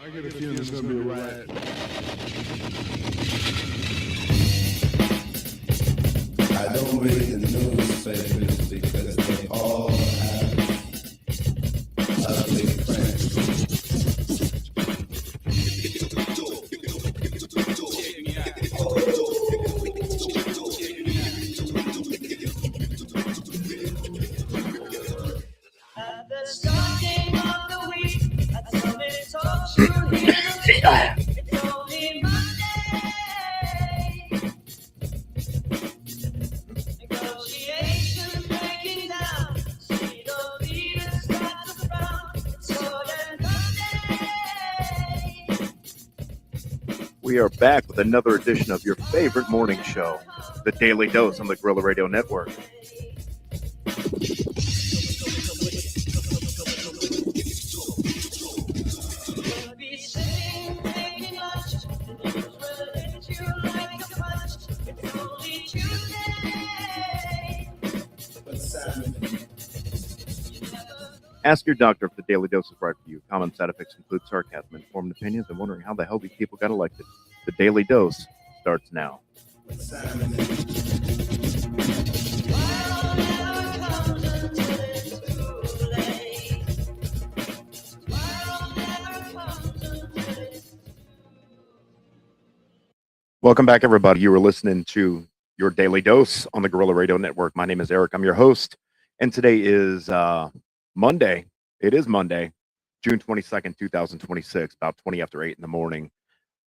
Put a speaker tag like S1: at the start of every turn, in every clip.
S1: I get a feeling it's gonna be a riot.
S2: I don't read the newspapers because they all have ugly friends.
S3: At the starting of the week, I told me to talk to you. It's only Monday. Negotiations breaking down. Street of leaders start to frown. It's more than Monday.
S4: We are back with another edition of your favorite morning show, The Daily Dose on the Gorilla Radio Network.
S3: You'll be sitting, taking lunch. The news will hit you like a punch. It's only Tuesday.
S2: But Simon,
S4: Ask your doctor if the Daily Dose is right for you. Common side effects include sarcasm, informed opinions, and wondering how the hell these people got elected. The Daily Dose starts now.
S2: but Simon,
S3: Tomorrow never comes until it's too late. Tomorrow never comes until it's
S4: Welcome back, everybody. You are listening to your Daily Dose on the Gorilla Radio Network. My name is Eric. I'm your host, and today is Monday. It is Monday, June 22nd, 2026, about 20 after 8 in the morning.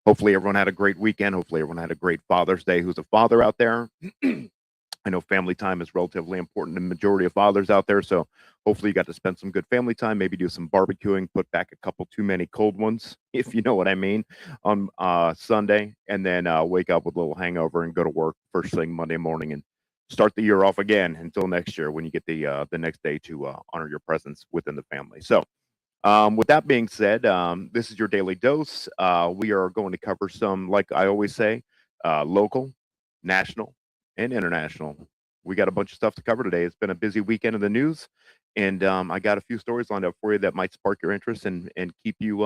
S4: Hopefully everyone had a great weekend. Hopefully everyone had a great Father's Day who's a father out there. I know family time is relatively important to the majority of fathers out there, so hopefully you got to spend some good family time, maybe do some barbecuing, put back a couple too many cold ones, if you know what I mean, on Sunday, and then wake up with a little hangover and go to work first thing Monday morning and start the year off again until next year when you get the next day to honor your presence within the family. So with that being said, this is your Daily Dose. We are going to cover some, like I always say, local, national, and international. We got a bunch of stuff to cover today. It's been a busy weekend in the news, and I got a few stories lined up for you that might spark your interest and keep you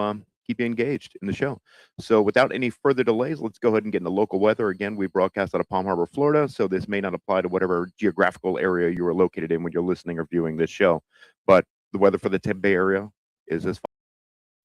S4: engaged in the show. So without any further delays, let's go ahead and get into local weather. Again, we broadcast out of Palm Harbor, Florida, so this may not apply to whatever geographical area you are located in when you're listening or viewing this show. But the weather for the Tampa Bay area is as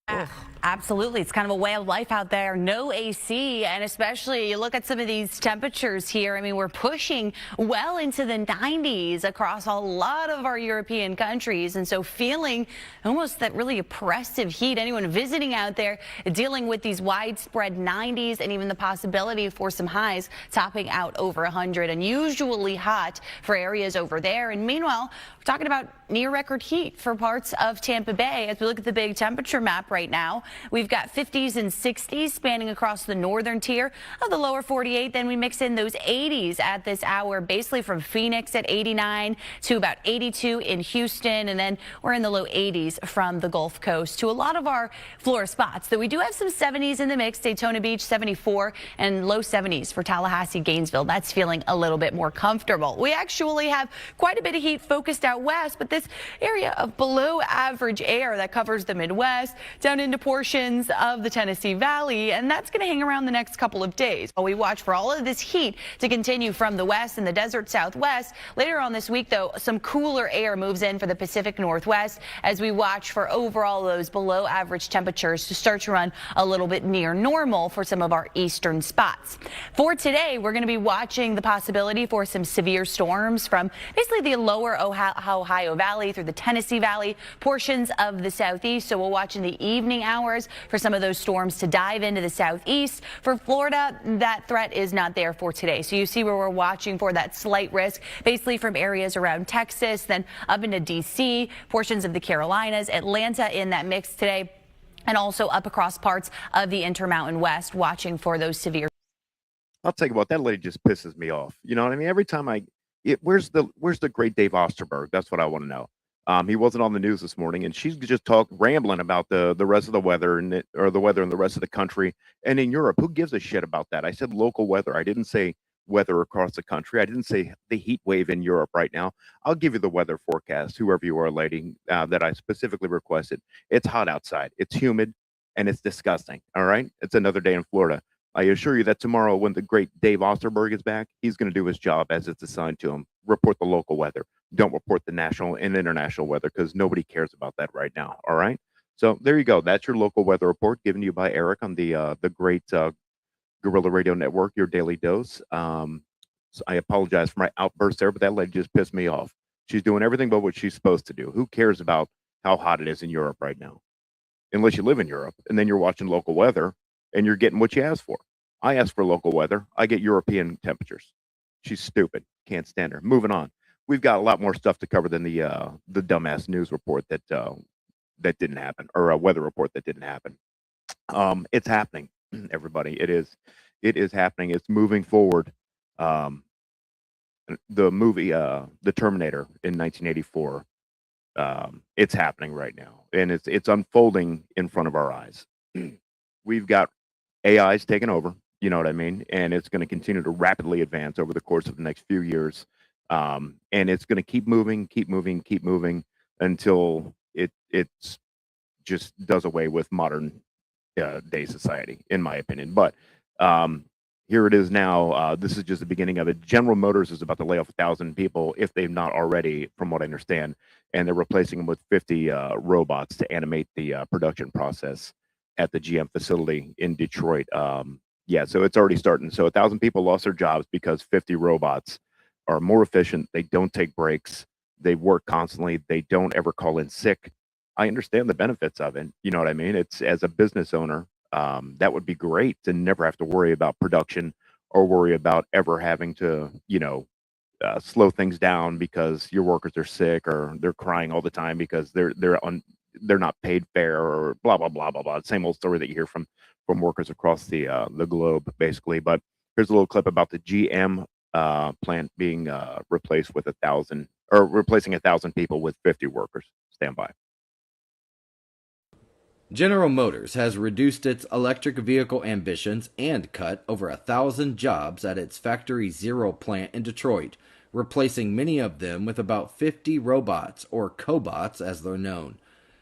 S5: Yeah, absolutely. It's kind of a way of life out there. No AC, and especially you look at some of these temperatures here. I mean, we're pushing well into the 90s across a lot of our European countries, and so feeling almost that really oppressive heat. Anyone visiting out there dealing with these widespread 90s and even the possibility for some highs topping out over 100. Unusually hot for areas over there. And meanwhile, we're talking about near record heat for parts of Tampa Bay. As we look at the big temperature map right now, we've got 50s and 60s spanning across the northern tier of the lower 48. Then we mix in those 80s at this hour, basically from Phoenix at 89 to about 82 in Houston. And then we're in the low 80s from the Gulf Coast to a lot of our Florida spots. Though we do have some 70s in the mix. Daytona Beach 74 and low 70s for Tallahassee, Gainesville. That's feeling a little bit more comfortable. We actually have quite a bit of heat focused out west, but this area of below average air that covers the Midwest down into portions of the Tennessee Valley, and that's going to hang around the next couple of days while we watch for all of this heat to continue from the west and the desert southwest. Later on this week, though, some cooler air moves in for the Pacific Northwest as we watch for overall those below average temperatures to start to run a little bit near normal for some of our eastern spots. For today, we're going to be watching the possibility for some severe storms from basically the lower Ohio Valley through the Tennessee Valley, portions of the southeast. So we'll watch in the evening hours for some of those storms to dive into the southeast. For Florida, that threat is not there for today. So you see where we're watching for that slight risk, basically from areas around Texas, then up into D.C., portions of the Carolinas, Atlanta in that mix today, and also up across parts of the Intermountain West, watching for those severe.
S4: I'll tell you what, that lady just pisses me off. You know what I mean? Every time where's the great Dave Osterberg? That's what I want to know. He wasn't on the news this morning, and she's just rambling about the rest of the weather or the weather in the rest of the country and in Europe. Who gives a shit about that? I said local weather. I didn't say weather across the country. I didn't say the heat wave in Europe right now. I'll give you the weather forecast, whoever you are, lady, that I specifically requested. It's hot outside, it's humid, and it's disgusting. All right. It's another day in Florida. I assure you that tomorrow, when the great Dave Osterberg is back, he's going to do his job as it's assigned to him. Report the local weather. Don't report the national and international weather because nobody cares about that right now. All right. So there you go. That's your local weather report given to you by Eric on the great Gorilla Radio Network, your daily dose. So I apologize for my outburst there, but that lady just pissed me off. She's doing everything but what she's supposed to do. Who cares about how hot it is in Europe right now? Unless you live in Europe, and then you're watching local weather and you're getting what you asked for. I asked for local weather. I get European temperatures. She's stupid. Can't stand her. Moving on. We've got a lot more stuff to cover than the dumbass news report that didn't happen, or a weather report that didn't happen. It's happening, everybody. It is happening. It's moving forward. The movie, The Terminator in 1984. It's happening right now, and it's unfolding in front of our eyes. We've got AIs taking over, you know what I mean, and it's going to continue to rapidly advance over the course of the next few years, and it's going to keep moving, until it's just does away with modern day society, in my opinion. But here it is now. This is just the beginning of it. General Motors is about to lay off 1,000 people, if they've not already, from what I understand, and they're replacing them with 50 robots to animate the production process at the GM facility in Detroit. Yeah, so it's already starting. So 1,000 people lost their jobs because 50 robots are more efficient. They don't take breaks. They work constantly. They don't ever call in sick. I understand the benefits of it. You know what I mean? It's, as a business owner, that would be great to never have to worry about production or worry about ever having to, slow things down because your workers are sick or they're crying all the time because they're not paid fair, or blah blah blah blah blah. Same old story that you hear from workers across the globe, basically. But here's a little clip about the GM plant being replaced with 1,000, or replacing 1,000 people with 50 workers. Stand by.
S6: General Motors has reduced its electric vehicle ambitions and cut over 1,000 jobs at its Factory Zero plant in Detroit, replacing many of them with about 50 robots, or cobots as they're known.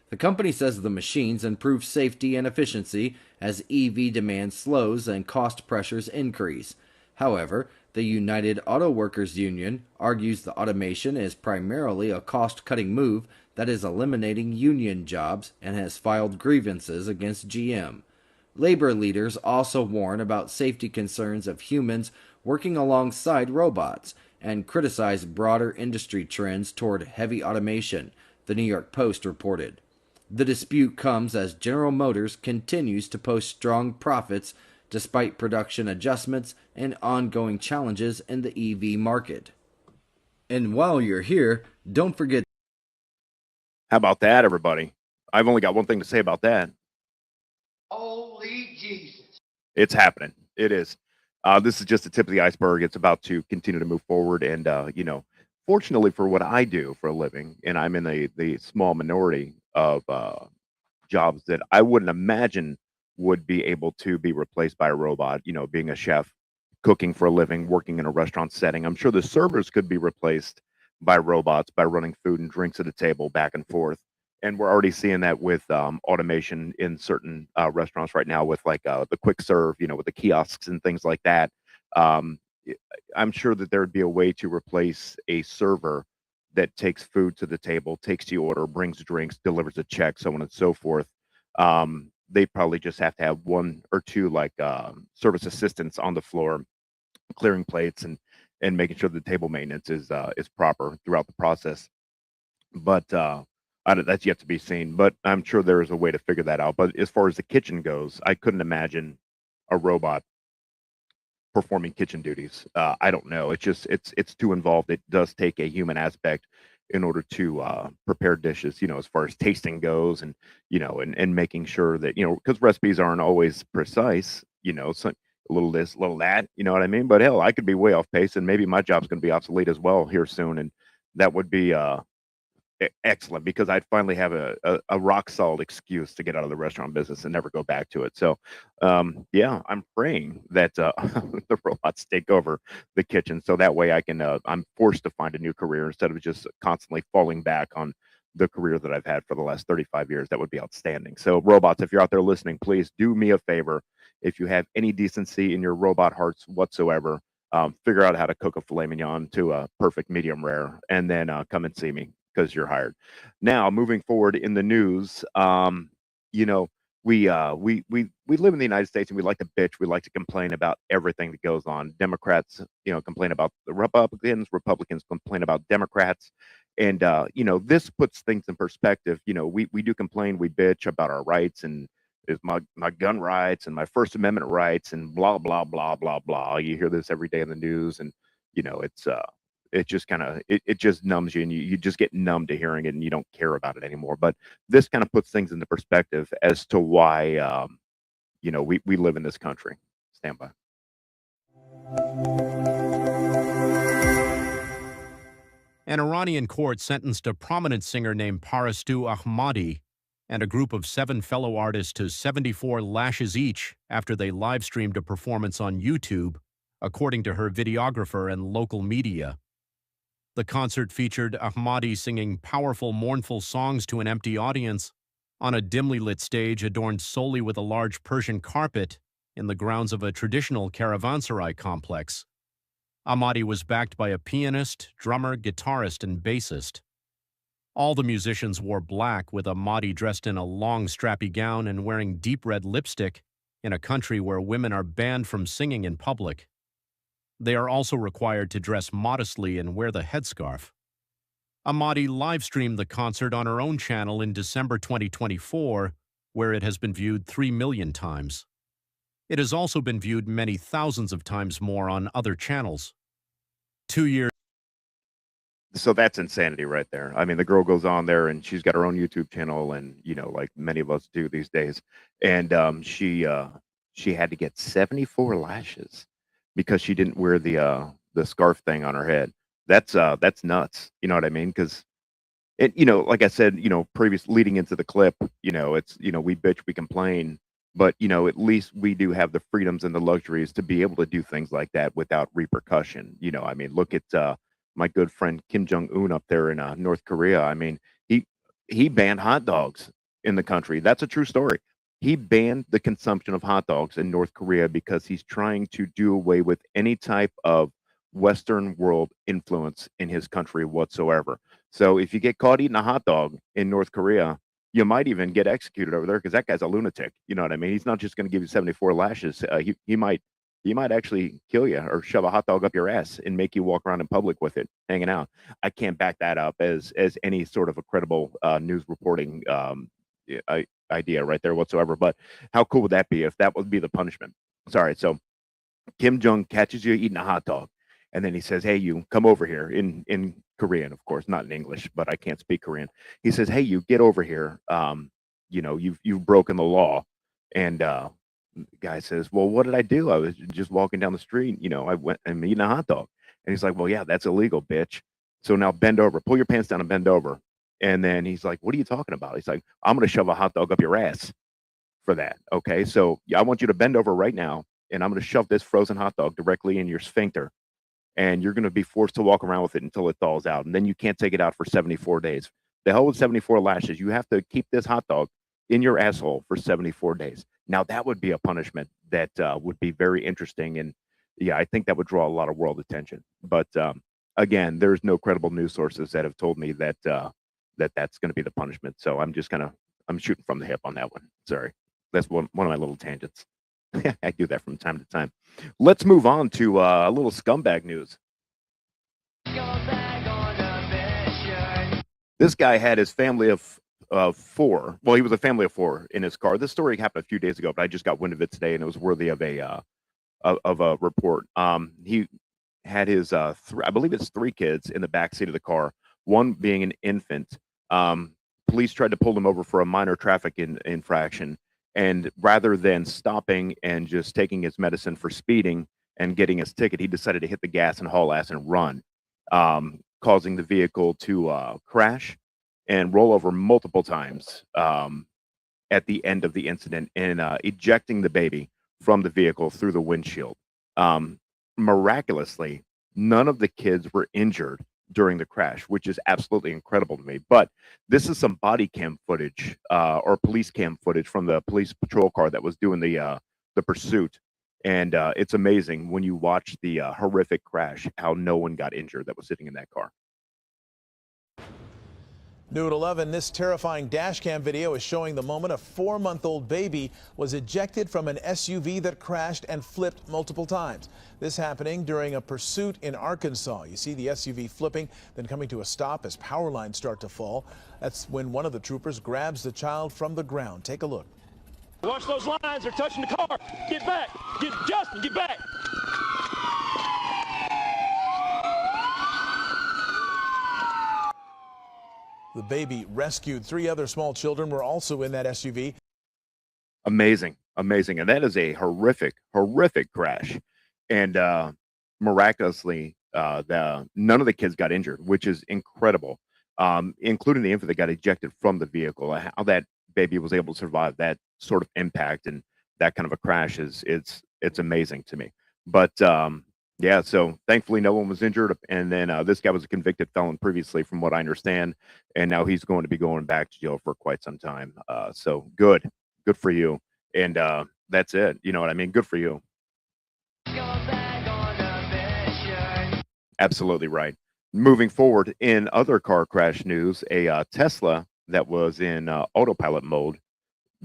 S6: The company says the machines improve safety and efficiency as EV demand slows and cost pressures increase. However, the United Auto Workers Union argues the automation is primarily a cost-cutting move that is eliminating union jobs and has filed grievances against GM. Labor leaders also warn about safety concerns of humans working alongside robots and criticize broader industry trends toward heavy automation, the New York Post reported. The dispute comes as General Motors continues to post strong profits despite production adjustments and ongoing challenges in the EV market. And while you're here, don't forget.
S4: How about that, everybody? I've only got one thing to say about that.
S1: Holy Jesus.
S4: It's happening. It is. This is just the tip of the iceberg. It's about to continue to move forward. And, fortunately for what I do for a living, and I'm in the small minority of jobs that I wouldn't imagine would be able to be replaced by a robot, being a chef, cooking for a living, working in a restaurant setting. I'm sure the servers could be replaced by robots, by running food and drinks at a table back and forth. And we're already seeing that with automation in certain restaurants right now, with like the quick serve, with the kiosks and things like that. I'm sure that there would be a way to replace a server that takes food to the table, takes the order, brings drinks, delivers a check, so on and so forth. They probably just have to have one or two service assistants on the floor, clearing plates and making sure the table maintenance is proper throughout the process. But that's yet to be seen. But I'm sure there is a way to figure that out. But as far as the kitchen goes, I couldn't imagine a robot performing kitchen duties. I don't know. It's too involved. It does take a human aspect in order to prepare dishes, as far as tasting goes, and and making sure that, because recipes aren't always precise, so a little this, a little that, you know what I mean? But hell, I could be way off pace, and maybe my job's going to be obsolete as well here soon, and that would be excellent, because I'd finally have a rock solid excuse to get out of the restaurant business and never go back to it. So, yeah, I'm praying that the robots take over the kitchen, so that way I can I'm forced to find a new career instead of just constantly falling back on the career that I've had for the last 35 years. That would be outstanding. So, robots, if you're out there listening, please do me a favor. If you have any decency in your robot hearts whatsoever, figure out how to cook a filet mignon to a perfect medium rare, and then come and see me, because you're hired. Now, moving forward in the news, you know, we live in the United States, and we like to bitch. We like to complain about everything that goes on. Democrats, complain about the Republicans. Republicans complain about Democrats. And this puts things in perspective. We do complain, we bitch about our rights, and is my gun rights and my First Amendment rights and blah blah blah blah blah. You hear this every day in the news, and it's it just kind of it just numbs you, and you just get numb to hearing it, and you don't care about it anymore. But this kind of puts things into perspective as to why we live in this country. Stand by.
S7: An Iranian court sentenced a prominent singer named Parastu Ahmadi and a group of 7 fellow artists to 74 lashes each after they live-streamed a performance on YouTube, according to her videographer and local media. The concert featured Ahmadi singing powerful, mournful songs to an empty audience on a dimly lit stage adorned solely with a large Persian carpet in the grounds of a traditional caravanserai complex. Ahmadi was backed by a pianist, drummer, guitarist, and bassist. All the musicians wore black, with Ahmadi dressed in a long, strappy gown and wearing deep red lipstick in a country where women are banned from singing in public. They are also required to dress modestly and wear the headscarf. Ahmadi live-streamed the concert on her own channel in December 2024, where it has been viewed 3 million times. It has also been viewed many thousands of times more on other channels. 2 years.
S4: So that's insanity right there. I mean, the girl goes on there, and she's got her own YouTube channel, and like many of us do these days. And she had to get 74 lashes because she didn't wear the scarf thing on her head. That's nuts. You know what I mean? Because like I said, previous leading into the clip, it's we bitch, we complain, but at least we do have the freedoms and the luxuries to be able to do things like that without repercussion. I mean, look at my good friend Kim Jong-un up there in North Korea. I mean, he banned hot dogs in the country. That's a true story. He banned the consumption of hot dogs in North Korea because he's trying to do away with any type of Western world influence in his country whatsoever. So if you get caught eating a hot dog in North Korea, you might even get executed over there, because that guy's a lunatic. You know what I mean? He's not just going to give you 74 lashes. He might actually kill you or shove a hot dog up your ass and make you walk around in public with it hanging out. I can't back that up as any sort of a credible news reporting idea right there whatsoever. But how cool would that be if that would be the punishment? Sorry. So Kim Jong catches you eating a hot dog, and then he says, "Hey, you come over here," in Korean, of course, not in English, but I can't speak Korean. He says, "Hey, you get over here. You've broken the law." And the guy says, "Well, what did I do? I was just walking down the street. I went and eating a hot dog." And he's like, "Well, yeah, that's illegal, bitch. So now bend over, pull your pants down and bend over." And then he's like, "What are you talking about?" He's like, "I'm going to shove a hot dog up your ass for that. Okay. So I want you to bend over right now, and I'm going to shove this frozen hot dog directly in your sphincter. And you're going to be forced to walk around with it until it thaws out. And then you can't take it out for 74 days. The hell with 74 lashes. You have to keep this hot dog in your asshole for 74 days. Now, that would be a punishment that would be very interesting. And yeah, I think that would draw a lot of world attention. But again, there's no credible news sources that have told me that that's going to be the punishment. So I'm shooting from the hip on that one. Sorry. That's one of my little tangents. I do that from time to time. Let's move on to a little scumbag news. This guy had his family of 4. Well, he was a family of 4 in his car. This story happened a few days ago, but I just got wind of it today, and it was worthy of a report. He had his I believe it's 3 kids in the back seat of the car, one being an infant. Police tried to pull him over for a minor traffic infraction. And rather than stopping and just taking his medicine for speeding and getting his ticket, he decided to hit the gas and haul ass and run, causing the vehicle to crash and roll over multiple times at the end of the incident and ejecting the baby from the vehicle through the windshield. Miraculously, none of the kids were injured during the crash, which is absolutely incredible to me. But this is some body cam footage or police cam footage from the police patrol car that was doing the pursuit. And it's amazing when you watch the horrific crash, how no one got injured that was sitting in that car.
S8: New at 11, this terrifying dash cam video is showing the moment a 4-month-old baby was ejected from an SUV that crashed and flipped multiple times. This happening during a pursuit in Arkansas. You see the SUV flipping, then coming to a stop as power lines start to fall. That's when one of the troopers grabs the child from the ground. Take a look.
S9: Watch those lines, they're touching the car. Get back, Justin, get back.
S8: The baby rescued. 3 other small children were also in that SUV.
S4: Amazing. And that is a horrific crash. And miraculously, none of the kids got injured, which is incredible, including the infant that got ejected from the vehicle. How that baby was able to survive that sort of impact and that kind of a crash it's amazing to me. But yeah, so thankfully no one was injured. And then this guy was a convicted felon previously, from what I understand, and now he's going to be going back to jail for quite some time. So good for you. And that's it. You know what I mean? Good for you. Absolutely right. Moving forward, in other car crash news, a Tesla that was in autopilot mode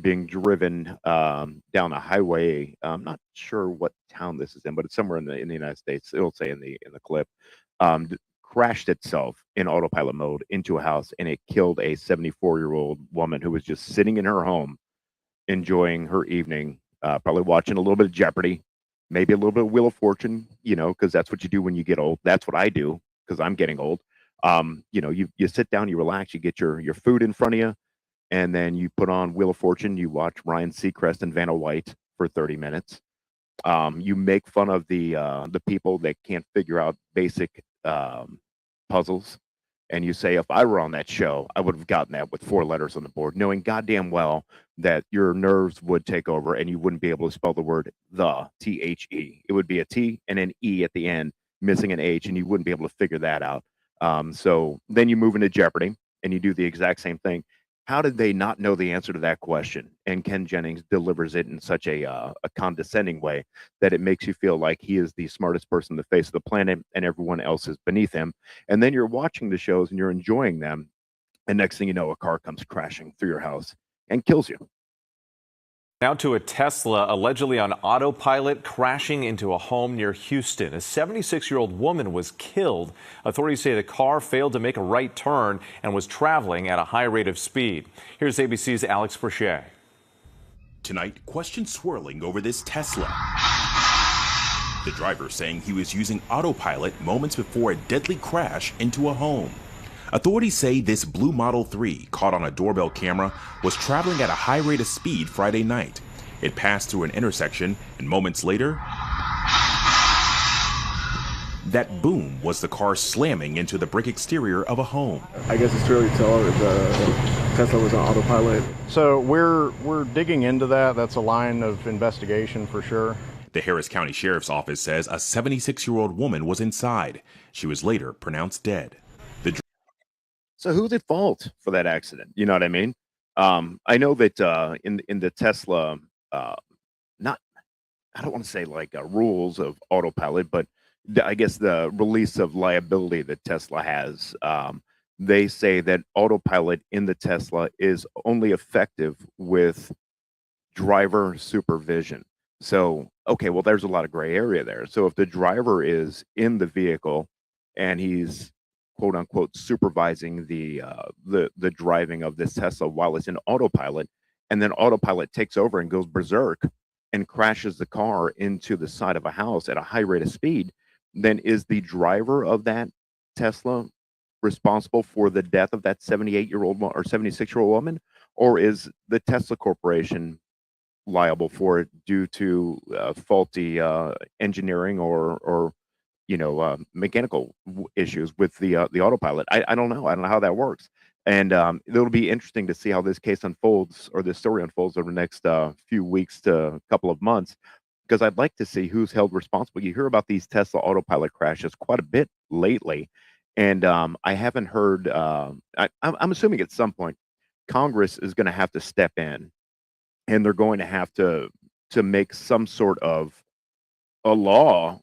S4: being driven down a highway. I'm not sure what town this is in, but it's somewhere in the United States. It'll say in the clip. Crashed itself in autopilot mode into a house, and it killed a 74-year-old woman who was just sitting in her home, enjoying her evening, probably watching a little bit of Jeopardy, maybe a little bit of Wheel of Fortune, because that's what you do when you get old. That's what I do because I'm getting old. You sit down, you relax, you get your food in front of you, and then you put on Wheel of Fortune. You watch Ryan Seacrest and Vanna White for 30 minutes. You make fun of the people that can't figure out basic puzzles, and you say, if I were on that show, I would have gotten that with 4 letters on the board, knowing goddamn well that your nerves would take over and you wouldn't be able to spell the word THE. It would be a T and an E at the end, missing an H, and you wouldn't be able to figure that out. So then you move into Jeopardy and you do the exact same thing. How did they not know the answer to that question? And Ken Jennings delivers it in such a condescending way that it makes you feel like he is the smartest person on the face of the planet and everyone else is beneath him. And then you're watching the shows and you're enjoying them. And next thing you know, a car comes crashing through your house and kills you.
S10: Now to a Tesla allegedly on autopilot crashing into a home near Houston. A 76-year-old woman was killed. Authorities say the car failed to make a right turn and was traveling at a high rate of speed. Here's ABC's Alex Brochet.
S11: Tonight, questions swirling over this Tesla. The driver saying he was using autopilot moments before a deadly crash into a home. Authorities say this blue Model 3, caught on a doorbell camera, was traveling at a high rate of speed Friday night. It passed through an intersection, and moments later, that boom was the car slamming into the brick exterior of a home.
S1: I guess it's too early to tell if the Tesla was on autopilot.
S12: So we're digging into that. That's a line of investigation for sure.
S11: The Harris County Sheriff's Office says a 76-year-old woman was inside. She was later pronounced dead.
S4: So who's at fault for that accident? You know what I mean? I know that in the Tesla, I don't want to say like rules of autopilot, but I guess the release of liability that Tesla has, they say that autopilot in the Tesla is only effective with driver supervision. So, okay, well, there's a lot of gray area there. So if the driver is in the vehicle and he's quote unquote supervising the driving of this Tesla while it's in autopilot, and then autopilot takes over and goes berserk and crashes the car into the side of a house at a high rate of speed, then is the driver of that Tesla responsible for the death of that 78-year-old or 76-year-old woman, or is the Tesla Corporation liable for it due to faulty engineering or mechanical issues with the autopilot? I don't know. I don't know how that works. And it'll be interesting to see how this case unfolds, or this story unfolds, over the next few weeks to a couple of months, because I'd like to see who's held responsible. You hear about these Tesla autopilot crashes quite a bit lately, and I haven't heard. I'm assuming at some point Congress is going to have to step in, and they're going to have to make some sort of a law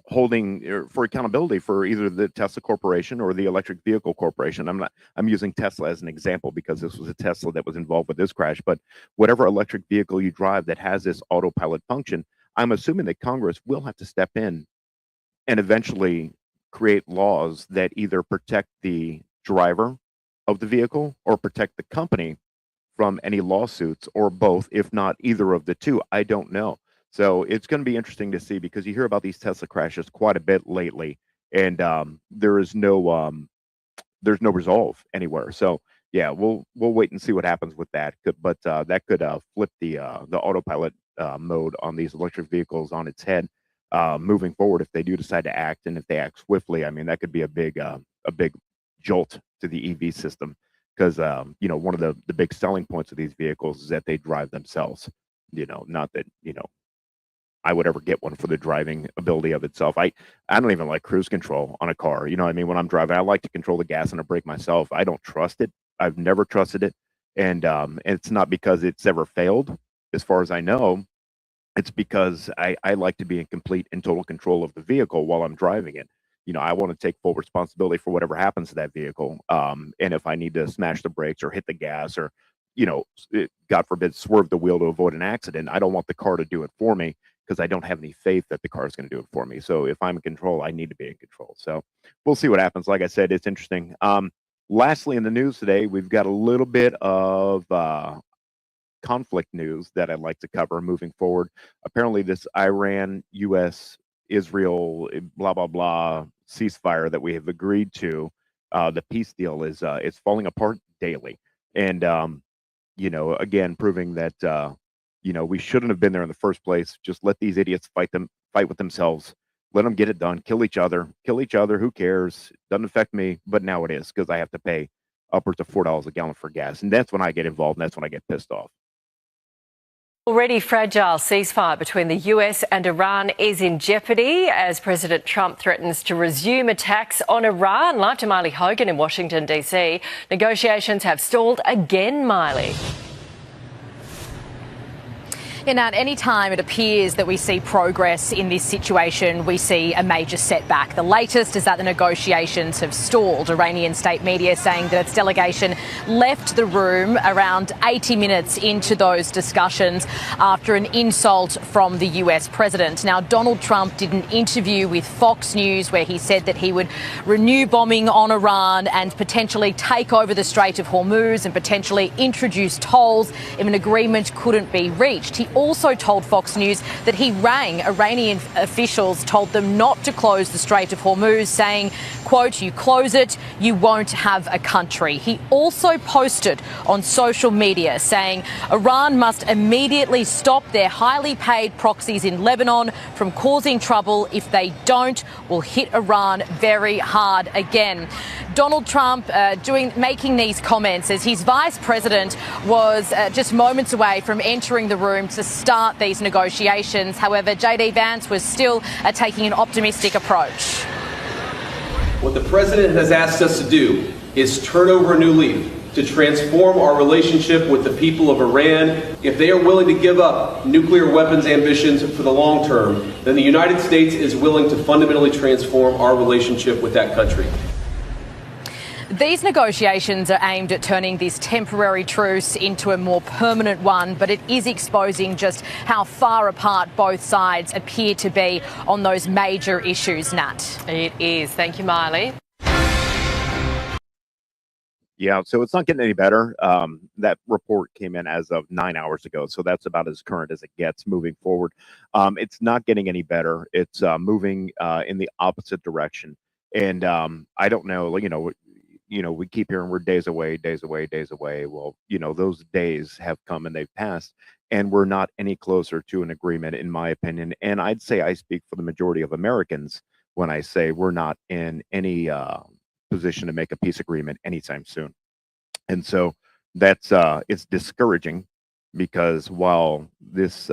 S4: holding for accountability for either the Tesla Corporation or the Electric Vehicle Corporation. I'm using Tesla as an example because this was a Tesla that was involved with this crash. But whatever electric vehicle you drive that has this autopilot function, I'm assuming that Congress will have to step in and eventually create laws that either protect the driver of the vehicle or protect the company from any lawsuits, or both, if not either of the two. I don't know. So it's going to be interesting to see, because you hear about these Tesla crashes quite a bit lately, and there's no resolve anywhere. So yeah, we'll wait and see what happens with that. But that could flip the autopilot mode on these electric vehicles on its head moving forward, if they do decide to act, and if they act swiftly. I mean, that could be a big jolt to the EV system, because one of the big selling points of these vehicles is that they drive themselves. Not that I would ever get one for the driving ability of itself. I don't even like cruise control on a car. You know what I mean? When I'm driving, I like to control the gas and the brake myself. I don't trust it. I've never trusted it. And it's not because it's ever failed, as far as I know. It's because I like to be in complete and total control of the vehicle while I'm driving it. I want to take full responsibility for whatever happens to that vehicle. And if I need to smash the brakes or hit the gas, or, God forbid, swerve the wheel to avoid an accident, I don't want the car to do it for me, because I don't have any faith that the car is going to do it for me. So if I'm in control, I need to be in control. So we'll see what happens. Like I said, it's interesting. Lastly, in the news today, we've got a little bit of conflict news that I'd like to cover moving forward. Apparently, this Iran, U.S., Israel, blah blah blah ceasefire that we have agreed to, the peace deal is it's falling apart daily, and again, proving that we shouldn't have been there in the first place. Just let these idiots fight with themselves. Let them get it done. Kill each other. Who cares? Doesn't affect me. But now it is, because I have to pay upwards of $4 a gallon for gas, and that's when I get involved, and that's when I get pissed off.
S13: Already fragile ceasefire between the US and Iran is in jeopardy as President Trump threatens to resume attacks on Iran. Live to Miley Hogan in Washington, D.C. Negotiations have stalled again, Miley.
S14: At any time it appears that we see progress in this situation, we see a major setback. The latest is that the negotiations have stalled. Iranian state media saying that its delegation left the room around 80 minutes into those discussions after an insult from the US president. Now, Donald Trump did an interview with Fox News where he said that he would renew bombing on Iran and potentially take over the Strait of Hormuz and potentially introduce tolls if an agreement couldn't be reached. He also told Fox News that he rang Iranian officials, told them not to close the Strait of Hormuz, saying, quote, "You close it, you won't have a country." He also posted on social media saying Iran must immediately stop their highly paid proxies in Lebanon from causing trouble. If they don't, we'll hit Iran very hard again. Donald Trump making these comments as his vice president was just moments away from entering the room to start these negotiations. However, J.D. Vance was still taking an optimistic approach.
S15: What the president has asked us to do is turn over a new leaf, to transform our relationship with the people of Iran. If they are willing to give up nuclear weapons ambitions for the long term, then the United States is willing to fundamentally transform our relationship with that country.
S14: These negotiations are aimed at turning this temporary truce into a more permanent one, but it is exposing just how far apart both sides appear to be on those major issues, Nat.
S13: It is. Thank you, Miley.
S4: Yeah, so it's not getting any better. That report came in as of 9 hours ago, so that's about as current as it gets moving forward. It's not getting any better. It's moving in the opposite direction. And I don't know, we keep hearing we're days away, days away, days away. Well, those days have come and they've passed, and we're not any closer to an agreement, in my opinion. And I'd say I speak for the majority of Americans when I say we're not in any position to make a peace agreement anytime soon. And so that's it's discouraging because while this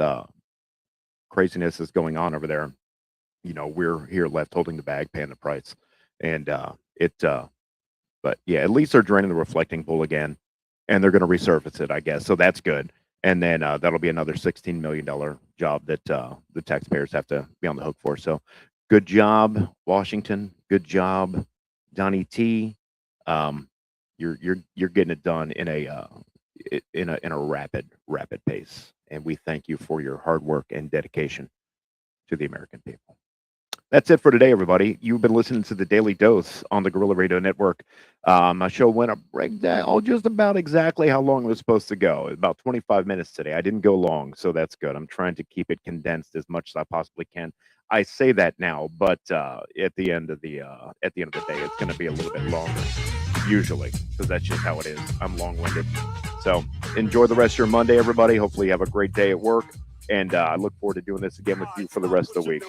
S4: craziness is going on over there, we're here left holding the bag, paying the price. And but yeah, at least they're draining the reflecting pool again, and they're going to resurface it, I guess. So that's good. And then that'll be another $16 million job that the taxpayers have to be on the hook for. So good job, Washington. Good job, Donnie T. You're getting it done in a rapid pace, and we thank you for your hard work and dedication to the American people. That's it for today, everybody. You've been listening to the Daily Dose on the Gorilla Radio Network. My show went just about exactly how long it was supposed to go. About 25 minutes today. I didn't go long, so that's good. I'm trying to keep it condensed as much as I possibly can. I say that now, but at the end of the day, it's going to be a little bit longer, usually, because that's just how it is. I'm long-winded. So enjoy the rest of your Monday, everybody. Hopefully you have a great day at work. And I look forward to doing this again with you for the rest of the week.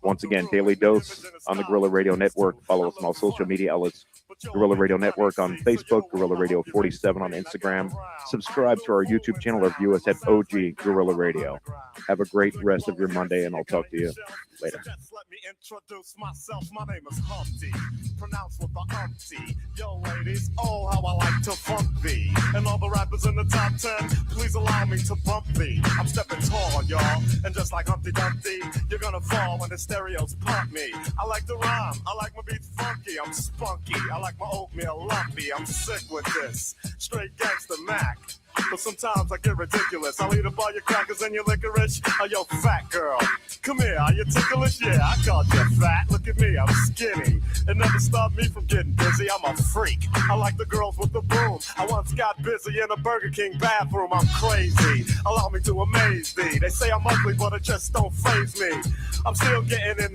S4: Once again, Daily Dose on the Gorilla Radio Network. Follow us on all social media outlets. Gorilla Radio Network on Facebook, Gorilla Radio 47 on Instagram. Subscribe to our YouTube channel or view us at OG Gorilla Radio. Have a great rest of your Monday, and I'll talk to you later.
S16: Let me introduce myself. My name is Humpty, pronounced with the umpty. Yo, ladies, oh, how I like to funk thee. And all the rappers in the top 10, please allow me to bump thee. I'm stepping tall, y'all, and just like Humpty Dumpty, you're gonna fall when the stereos pump me. I like to rhyme, I like my beats funky, I'm spunky, I like my oatmeal lumpy, I'm sick with this, straight gangster Mac. But sometimes I get ridiculous. I'll eat up all your crackers and your licorice. Oh, yo, fat girl, come here. Are you ticklish? Yeah, I called you fat. Look at me, I'm skinny. It never stopped me from getting busy. I'm a freak. I like the girls with the boom. I once got busy in a Burger King bathroom. I'm crazy. Allow me to amaze thee. They say I'm ugly, but it just don't faze me. I'm still getting in the